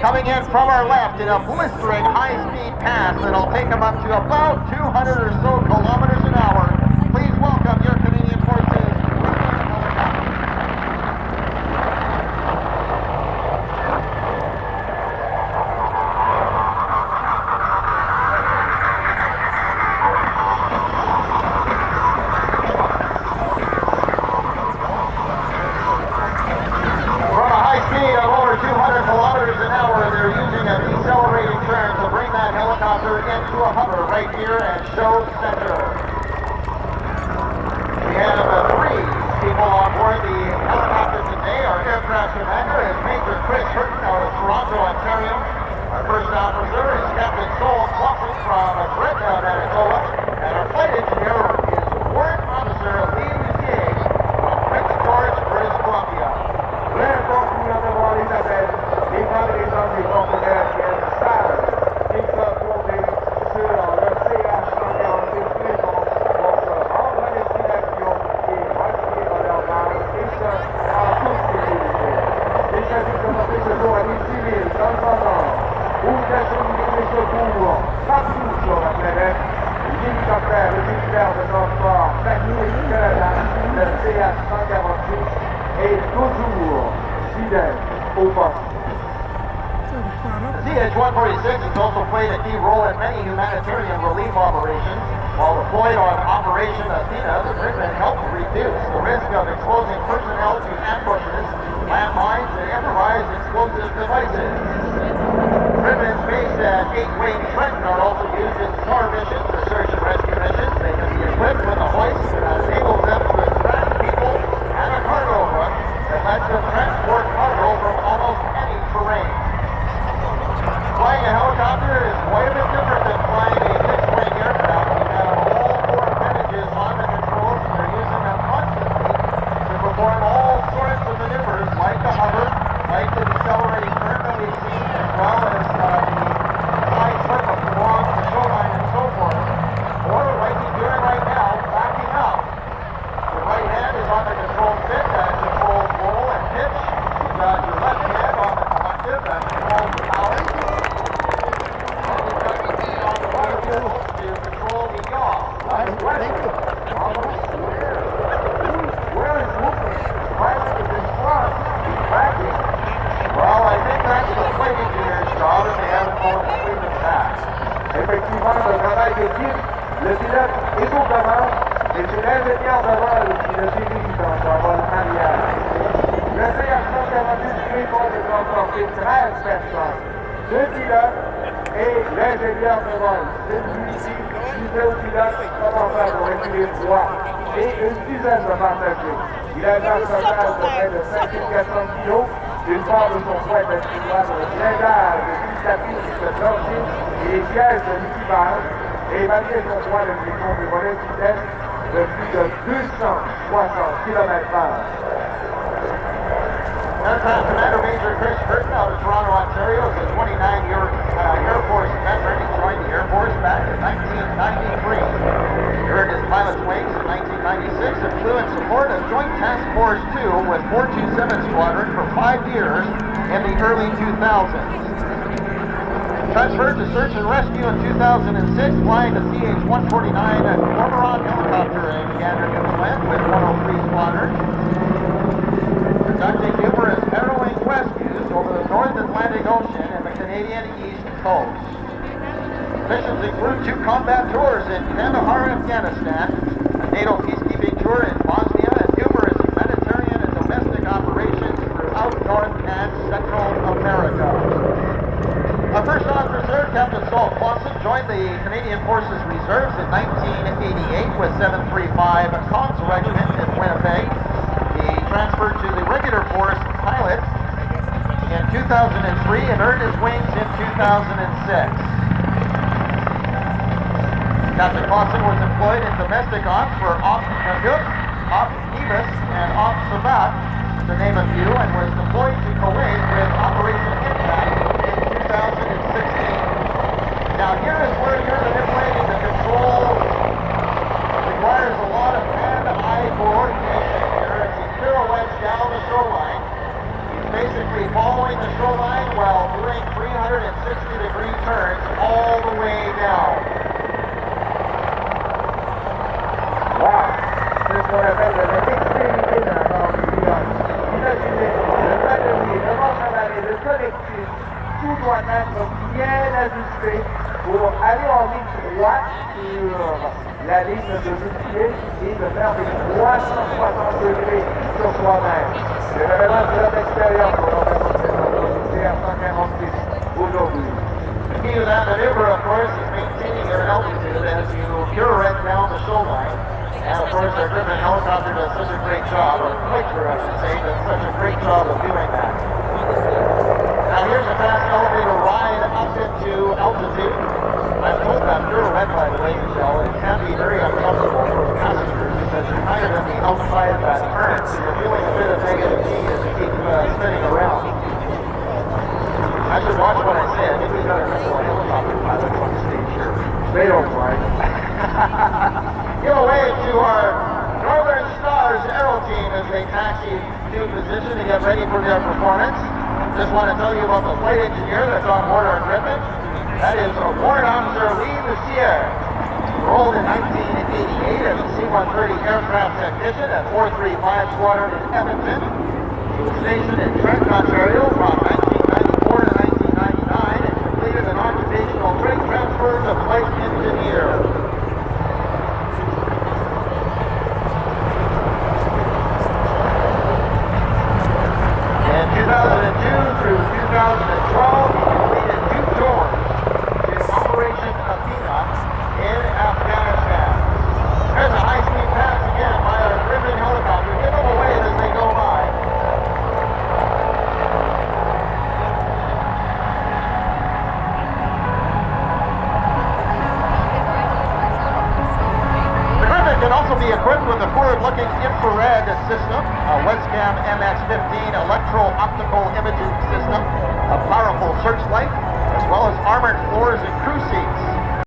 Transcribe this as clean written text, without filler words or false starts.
Coming in from our left in a blistering high-speed pass that'll take them up to about 200 or so kilometers an hour. Please welcome your Canadian Forces. Into a hover right here at Show Center. We have 3 people on board the helicopter today. Our aircraft commander is Major Chris Burton out of Toronto, Ontario. Our first officer is Captain Sol Clausen from Borden, Manitoba. And our flight engineer is Warrant Officer Lee Lucier from Prince George, British Columbia. The CH-146 has also played a key role in many humanitarian relief operations. While deployed on Operation Athena, the Griffon helped reduce the risk of exposing personnel to ambushes, landmines, and improvised explosive devices. Griffons based at 8-Wing Trenton are also used in SAR missions or search and rescue missions. They can be equipped with a hoist that enables them to attract people and a cargo hook that lets them transport cargo from almost any terrain. Flying a helicopter is quite a bit different than flying a fixed-wing aircraft. We have all 4 appendages on the controls, and they're using them constantly to perform all sorts of maneuvers, like the hover, like the decelerating turn that we've seen, as well as the high circle along the shoreline and so forth, or like he's doing right now, backing up. Your right hand is on the control stick that controls roll and pitch. You've got your left hand on the collective that controls the power. To control the yaw. Where is movement? Pilot is in front. Practice. Well, I think that's the flight engineer's job if they haven't completed the task. Effectivement, le travail d'équipe, le pilote est au commandes et c'est l'ingénieur de vol qui le dirige dans son vol arrière. Le CH-146 Griffon peut transporter 13 personnes. 2 pilotes et l'ingénieur de vol. Celui-ci, qui au pilote, commençant pour équilibre droit, et une dizaine de passagers. Il a un masse total de près de 5400 kg. Une part de son poids est attribuable au blindage de 10 tapis sur le plancher et les sièges de l'équipage. Et malgré son poids, le Griffon dévoilait une vitesse de plus de 260 km/h. Aircraft Commander Major Chris Burton out of Toronto, Ontario is a 29-year Air Force veteran. He joined the Air Force back in 1993. He earned his pilot's wings in 1996 and flew in support of Joint Task Force 2 with 427 Squadron for 5 years in the early 2000s. Transferred to search and rescue in 2006, flying the CH-149 Cormorant helicopter in Gander, Newfoundland with 103 Squadron. Conducting numerous harrowing rescues over the North Atlantic Ocean and the Canadian East Coast. Missions include 2 combat tours in Kandahar, Afghanistan, a NATO peacekeeping tour in Bosnia, and numerous humanitarian and domestic operations throughout North and Central America. Our first officer, Captain Sol Clausen, joined the Canadian Forces Reserves in 1988 with 735 Comms Regiment in Winnipeg. He transferred to the regular force pilot in 2003 and earned his wings in 2006. Captain Clausen was employed in domestic ops for Op Nanook, Op Nevis, and Op Sabat, to name a few, and was deployed to Kuwait with Operation Impact in 2016. Now here is where you're manipulating the control. Requires a lot of hand-eye coordination here as he pirouettes down the shoreline. He's basically following the shoreline while doing 360-degree turns all the way down. Wow! C'est ce qu'on appelle de la dextérité dans la bande du pilote. Imaginez, le manœuvrier, le manche à balai, le collectif, tout doit être bien ajusté pour aller en ligne droite sur la ligne de visée et de faire des 360 degrés sur soi-même. C'est vraiment une grande expérience pour l'opération de CR-146 aujourd'hui. The key to that maneuver, of course, is maintaining your altitude as you pirouette down the show line. And of course, our Griffon helicopter does such a great job, or Flicker, I should say, does such a great job of doing that. Now here's a fast elevator ride up into altitude. I've told that pirouette, by the way, Michelle, it can be very uncomfortable for passengers because you're kind of in the outside of that turn, so you're feeling a bit of negative G as you keep spinning around. I should watch what I say. I think we've got a helicopter pilot on stage here. They don't mind. Give a wave to our Northern Stars Aero team as they taxi to position to get ready for their performance. Just want to tell you about the flight engineer that's on board our Griffon. That is Warrant Officer Lee Lucier. Enrolled in 1988 as a C-130 aircraft technician at 435 Squadron in Edmonton. He was stationed in Trent, Ontario from 1994 to 1999 and completed an occupational freight transfer to flight engineer. In 2002 through 2012, he completed 2 tours to Operation Athena in Afghanistan. There's a high-speed pass again by our Griffon helicopter. Give them a wave as they go by. The Griffon can also be equipped with a forward-looking infrared system, a Wescam MX-15 electro-optical imaging system, a powerful searchlight, as well as armored floors and crew seats.